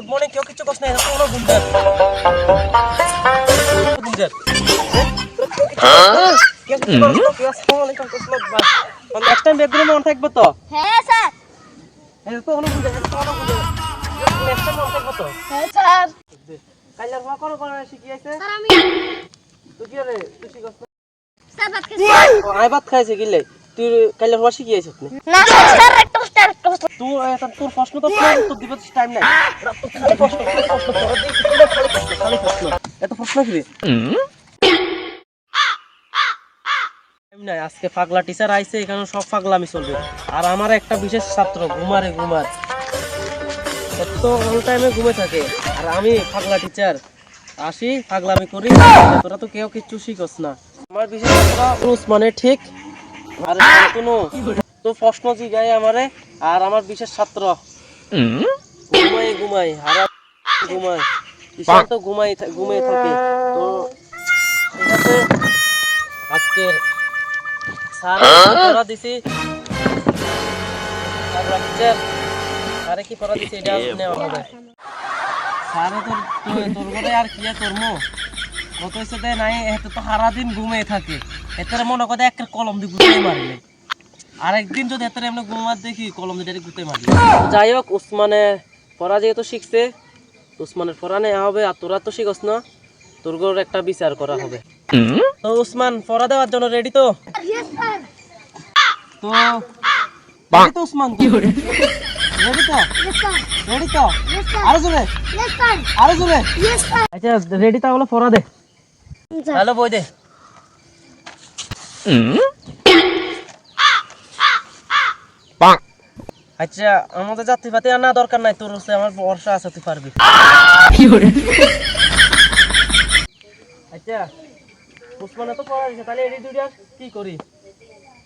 Good morning কেউ কিছু কষ্ট নাই কোনো গুন্ডার গুন্ডার কেউ কিছু কষ্ট কেউ আসসালামু আলাইকুম কষ্ট বা নেক্সট টাইম ব্যাকগ্রাউন্ডে মন থাকবে তো হ্যাঁ স্যার এই তো কোনো গুন্ডার নেক্সট টাইম মন থাকবে তো হ্যাঁ স্যার কাইলার মা কোন কোন শিখিয়েছে স্যার আমি তুই কি রে তুই শিখছ স্যার ভাত খাইছি আই ভাত খাইছে গিলে তুই কাইলার মা শিখিয়েছ আপনি না স্যার একটা তুই তোর প্রশ্ন তো উত্তর দিতে টাইম নাই খালি প্রশ্ন করে দিই খালি প্রশ্ন এত প্রশ্ন কি রে নাই আজকে পাগলা টিচার আইছে এখানে সব পাগলামি চলবে আর আমার একটা বিশেষ ছাত্র ঘুমারে ঘুমার এত অল টাইমে ঘুমে থাকে আর আমি পাগলা টিচার আসি পাগলামি করি তোরা তো কেউ কিছু শিখছ না আমার বিশেষ ছাত্র মানে ঠিক আর কোনো তো প্রশ্ন জিগায় আমারে আর আমার বিশেষ ছাত্র ঘুমাই আর ঘুমায় টিচার তো ঘুমে থাকে তো এটাতে আজকের স্যার পড়া দিছি পাগলা টিচার আরে কি পড়া দিছি এটা নেওয়া হবে স্যারে তোর ঘরে আর কি করবো কত হয়েছে দেয় নাই এতে তো সারাদিন ঘুমে থাকে এতে মনে করে একটা কলম দিয়ে গুতে মারলে আর একদিন যদি এতে এমনি ঘুমার দেখি কলম দিয়ে গুতে মারলে যাই হোক উসমানের পড়া যেহেতু শিখছে উসমানের পড়া নেওয়া হবে আর তোরা তো শিখস না তোর ঘর একটা বিচার করা হবে তো উসমান পড়া দেওয়ার জন্য রেডি তো ইয়েস স্যার তো রেডি তো উসমান রেডি তো ইয়েস স্যার রেডি তো ইয়েস স্যার আরো জোরে ইয়েস স্যার আরো জোরে ইয়েস স্যার আচ্ছা রেডি তাহলে পড়া দে হ্যালো বই দে আচ্ছা আমাদের যাত্রী পাতি আনা দরকার নাই তোর হচ্ছে আমার ভরসা আছে তুই পারবি আচ্ছা উসমানে তো পড়া দিছে তাহলে এই দুইটা কি করি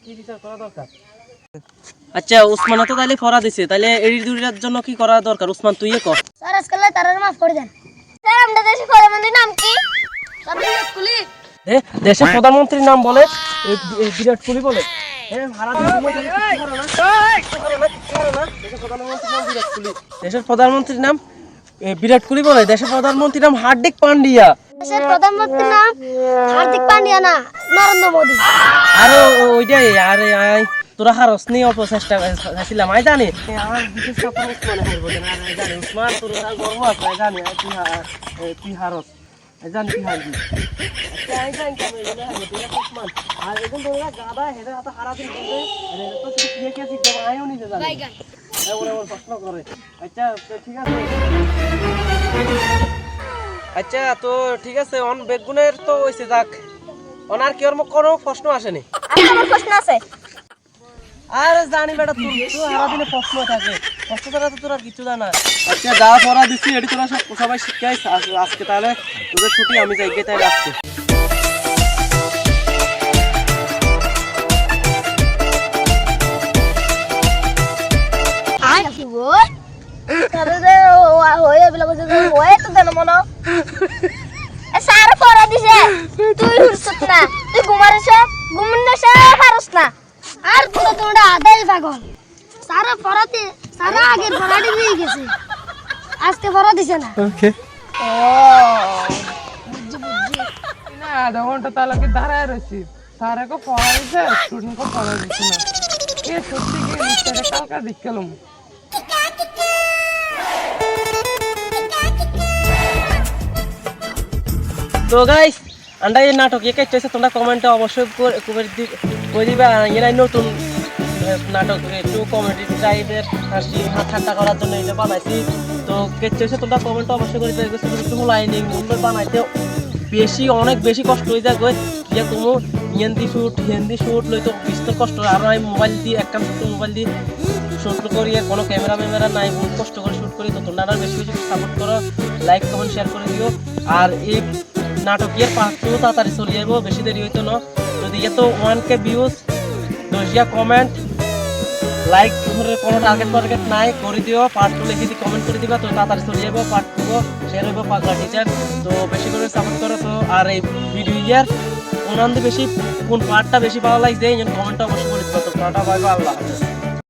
কি বিচার করা দরকার আচ্ছা উসমানে তো তাহলে পড়া দিছে তাহলে এই দুইটার জন্য কি করা দরকার উসমান তুই কর স্যার আজকাল তারার মাফ করে দেন স্যার আমাদের দেশের প্রধানমন্ত্রীর নাম কি স্যার বিরাট কোহলি দেশের প্রধানমন্ত্রীর নাম বলে বিরাট কোহলি বলে দেশের প্রধানমন্ত্রীর নাম বিরাট কোহলি বলে দেশের প্রধানমন্ত্রীর নাম হার্দিক পান্ডিয়া দেশের প্রধানমন্ত্রীর নাম হার্দিক পান্ডিয়া না নরেন্দ্র মোদি আরে ওইটাই আরে তোরা হারস নি অল্প চেষ্টা করছিলাম আই জানি আমার বিশেষ ছাত্র উসমান হারবো না আই জানি উসমান তোর গর্ব আছে আই জানি তুই হারস আই জানি তুই হারবি আই জানি কেমন এটা হারবো তুই উসমান আর এখন তোরা গাদা হেডে হাতে হারা দিন বলতে তো তুই কি কি শিখবে আইও নিজে জানি ওরে ওর প্রশ্ন করে আচ্ছা ঠিক আছে আচ্ছা তো ঠিক আছে অন বেগুনের তো হইছে যাক ওনার কি ওর কোনো প্রশ্ন আসেনি আমার প্রশ্ন আছে আর জানি বেটা তুই সারাদিনে প্রশ্ন থাকে প্রশ্ন ছাড়া তো তোর আর কিছু জানা আচ্ছা যা পড়া দিচ্ছি এটি তোরা সবাই শিখাইস আজকে তাহলে তোদের ছুটি আমি যাই গিয়ে তাই রাখছি স্যার পড়া দিছে তুই হুরছত না তুই ঘুমারিস ঘুমন পারস না আর তোমরা আদাই পাগল স্যার পড়াতে স্যার আগের পড়াটি দিয়ে গেছে আজকে পড়া দিছে না ওকে ও বুঝছি না আধা ঘন্টা তালাকে দাঁড়ায় রয়েছি স্যারকে পড়া দিছে স্টুডেন্টকে পড়া দিচ্ছে না এ সত্যি কি নিশ্চয় কালকা দেখলাম তো গাইস আন্ডা এই নাটক একে চাইছে তোমরা কমেন্টে অবশ্যই করে দিবা এরাই নতুন নাটক একটু কমেডি টাইপের হাসি ঠাট্টা করার জন্য এটা বানাইছি তো কে চাইছে তোমরা কমেন্টে অবশ্যই করে দিবে একটু লাইনিং মুভমেন্ট বানাইতে বেশি অনেক বেশি কষ্ট হয়ে যায় গো ইয়া তুমি হিন্দি শুট লইতো বিস্তর কষ্ট আর আমি মোবাইল দিয়ে একটা ছোট মোবাইল দিয়ে শুট করি আর কোনো ক্যামেরা নাই বহুত কষ্ট করে শুট করি তো তোমরা বেশি বেশি সাপোর্ট করো লাইক কমেন্ট শেয়ার করে দিও আর এই নাটকের পার্ট 2 তাড়াতাড়ি চলে যাবো বেশি দেরি হইতো না যদি এত 1K ভিউজ 10টা কমেন্ট লাইক করে কোনো টার্গেট নাই করে দিও পার্ট 2 লিখে দিয়ে কমেন্ট করে দিবা তো তাড়াতাড়ি চলে যাবো পার্ট 2 শেয়ার হবে পাগলা টিচার তো বেশি করে সাপোর্ট করো তো আর এই ভিডিও ইয়ার কোন বেশি কোন পার্টটা বেশি ভালো লাগছে এই কমেন্টটা অবশ্যই করে দিবা তো টাটা বাই বাই আল্লাহ হাফেজ।